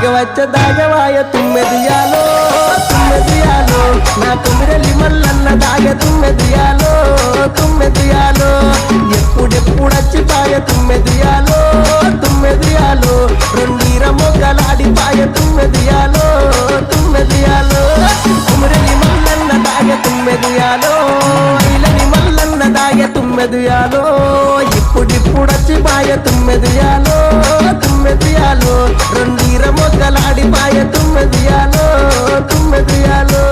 దాగవాయ తుమ్మెదియాలో తుమ్మెదియాలో నా తుమ్మిరెల్లి మల్లన్న దాగ తుమ్మెదియాలో తుమ్మెదియాలో ఎప్పుడెప్పుడచ్చిపాయ తుమ్మెదియాలో తుమ్మెదియాలో రెండీర మొగ్గలాడిపాయ తుమ్మెదియాలో తుమ్మెదియాలో తుమ్మిరెల్లి మల్లన్న దాగ తుమ్మెదియాలో ఇలని మల్లన్న దాగ తుమ్మెదియాలో ఇప్పుడిప్పుడచ్చిపాయ తుమ్మెదియాలో తుమ్మెదియాలో రెండీర మొగ్గలాడిపాయ తుమ్మెదియాలో తుమ్మెదియాలో